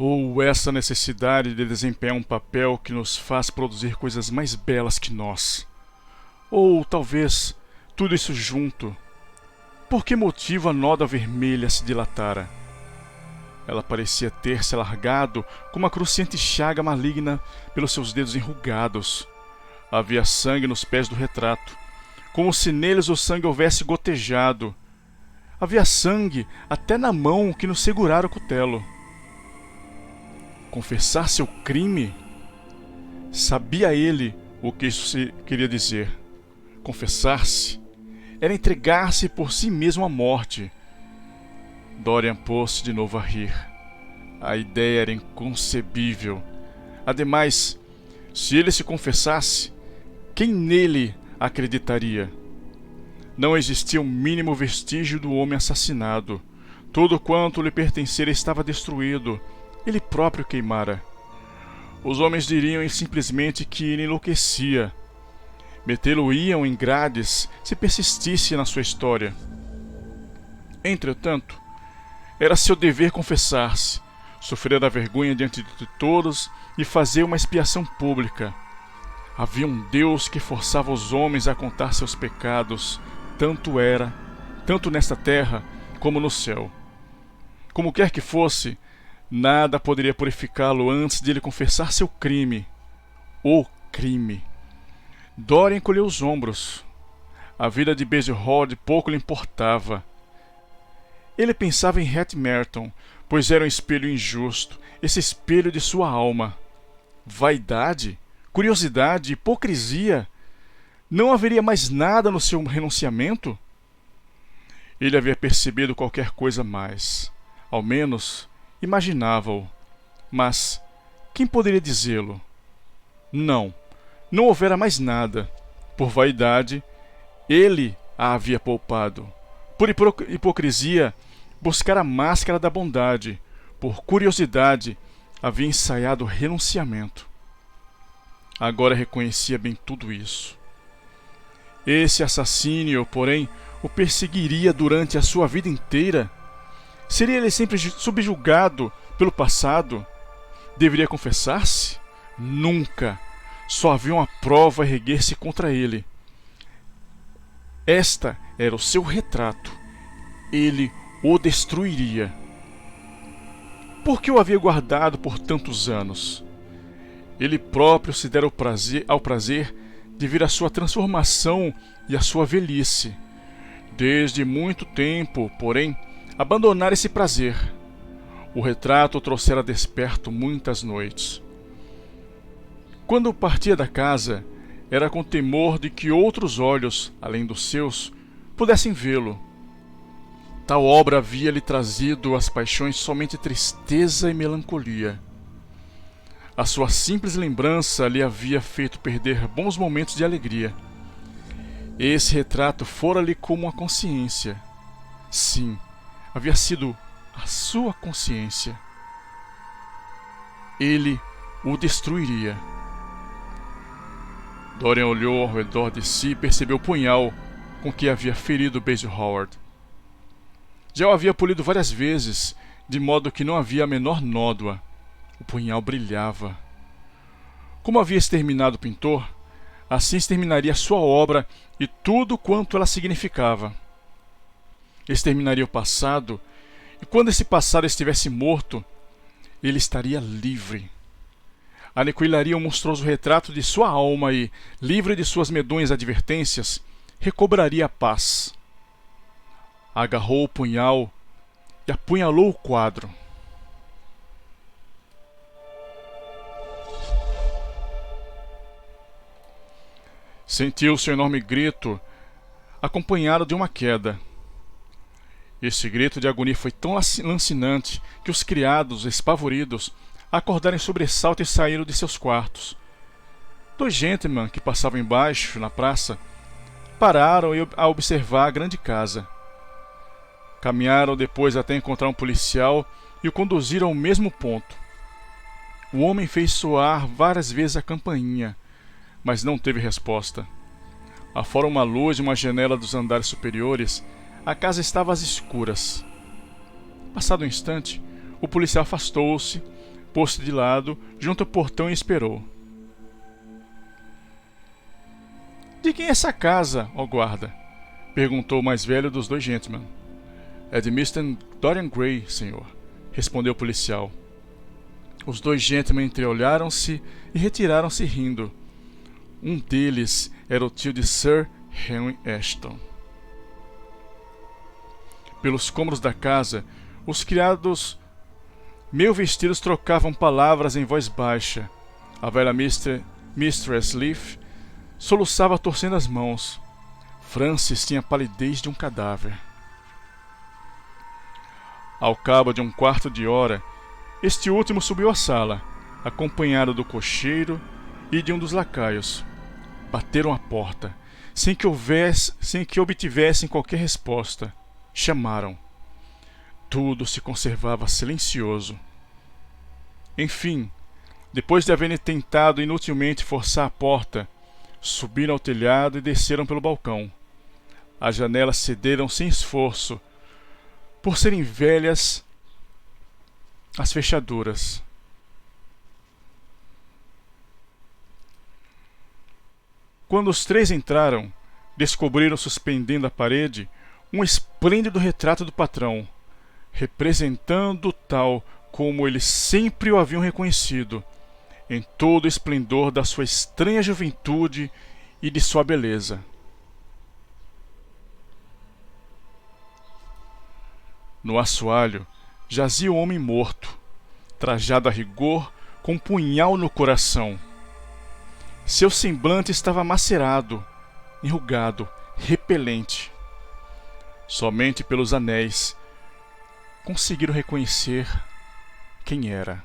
Ou essa necessidade de desempenhar um papel que nos faz produzir coisas mais belas que nós? Ou talvez tudo isso junto? Por que motivo a nódoa vermelha se dilatara? Ela parecia ter se alargado como uma cruciante chaga maligna pelos seus dedos enrugados. Havia sangue nos pés do retrato, como se neles o sangue houvesse gotejado. Havia sangue até na mão que nos segurara o cutelo. Confessar seu crime? Sabia ele o que isso queria dizer. Confessar-se era entregar-se por si mesmo à morte. Dorian pôs-se de novo a rir. A ideia era inconcebível. Ademais, se ele se confessasse, quem nele acreditaria? Não existia o mínimo vestígio do homem assassinado. Tudo quanto lhe pertencera estava destruído. Ele próprio queimara. Os homens diriam simplesmente que ele enlouquecia. Metê-lo-iam em grades se persistisse na sua história. Entretanto, era seu dever confessar-se, sofrer a vergonha diante de todos e fazer uma expiação pública. Havia um Deus que forçava os homens a contar seus pecados, tanto nesta terra como no céu. Como quer que fosse, nada poderia purificá-lo antes de ele confessar seu crime. O crime. Dorian encolheu os ombros. A vida de Basil-Hall pouco lhe importava. Ele pensava em Hattie Merton, pois era um espelho injusto, esse espelho de sua alma. Vaidade, curiosidade, hipocrisia. Não haveria mais nada no seu renunciamento? Ele havia percebido qualquer coisa mais. Ao menos, imaginava-o. Mas quem poderia dizê-lo? Não houvera mais nada. Por vaidade, ele a havia poupado. Por hipocrisia, buscara a máscara da bondade. Por curiosidade, havia ensaiado o renunciamento. Agora reconhecia bem tudo isso. Esse assassínio, porém, o perseguiria durante a sua vida inteira? Seria ele sempre subjugado pelo passado? Deveria confessar-se? Nunca! Só havia uma prova a erguer-se contra ele. Esta era o seu retrato. Ele o destruiria. Por que o havia guardado por tantos anos? Ele próprio se dera ao prazer de ver a sua transformação e a sua velhice. Desde muito tempo, porém, abandonara esse prazer. O retrato o trouxera desperto muitas noites. Quando partia da casa, era com temor de que outros olhos, além dos seus, pudessem vê-lo. Tal obra havia-lhe trazido às paixões somente tristeza e melancolia. A sua simples lembrança lhe havia feito perder bons momentos de alegria. Esse retrato fora-lhe como uma consciência. Sim, havia sido a sua consciência. Ele o destruiria. Dorian olhou ao redor de si e percebeu o punhal com que havia ferido Basil Hallward. Já o havia polido várias vezes, de modo que não havia a menor nódoa. O punhal brilhava. Como havia exterminado o pintor, assim exterminaria sua obra e tudo quanto ela significava. Exterminaria o passado, e quando esse passado estivesse morto, ele estaria livre. Aniquilaria o monstruoso retrato de sua alma e, livre de suas medonhas advertências, recobraria a paz. Agarrou o punhal e apunhalou o quadro. Sentiu seu enorme grito, acompanhado de uma queda. Esse grito de agonia foi tão lancinante que os criados, espavoridos, acordaram em sobressalto e saíram de seus quartos. 2 gentlemen que passavam embaixo, na praça, pararam a observar a grande casa. Caminharam depois até encontrar um policial e o conduziram ao mesmo ponto. O homem fez soar várias vezes a campainha, mas não teve resposta. Afora uma luz de uma janela dos andares superiores, a casa estava às escuras. Passado um instante, o policial afastou-se, pôs-se de lado junto ao portão e esperou. De quem é essa casa, ó guarda? Perguntou o mais velho dos dois gentlemen. É de Mr. Dorian Gray, senhor, respondeu o policial. Os dois gentlemen entreolharam-se e retiraram-se rindo. Um deles era o tio de Sir Henry Ashton. Pelos cômodos da casa, os criados meio vestidos trocavam palavras em voz baixa. A velha Mistress Leaf soluçava torcendo as mãos. Francis tinha a palidez de um cadáver. Ao cabo de um quarto de hora, este último subiu à sala, acompanhado do cocheiro e de um dos lacaios. Bateram à porta, sem que obtivessem qualquer resposta. Chamaram. Tudo se conservava silencioso. Enfim, depois de haverem tentado inutilmente forçar a porta, subiram ao telhado e desceram pelo balcão. As janelas cederam sem esforço, por serem velhas as fechaduras. Quando os três entraram, descobriram suspendendo à parede um esplêndido retrato do patrão, representando tal como eles sempre o haviam reconhecido, em todo o esplendor da sua estranha juventude e de sua beleza. No assoalho jazia o homem morto, trajado a rigor, com um punhal no coração. Seu semblante estava macerado, enrugado, repelente. Somente pelos anéis conseguiram reconhecer quem era.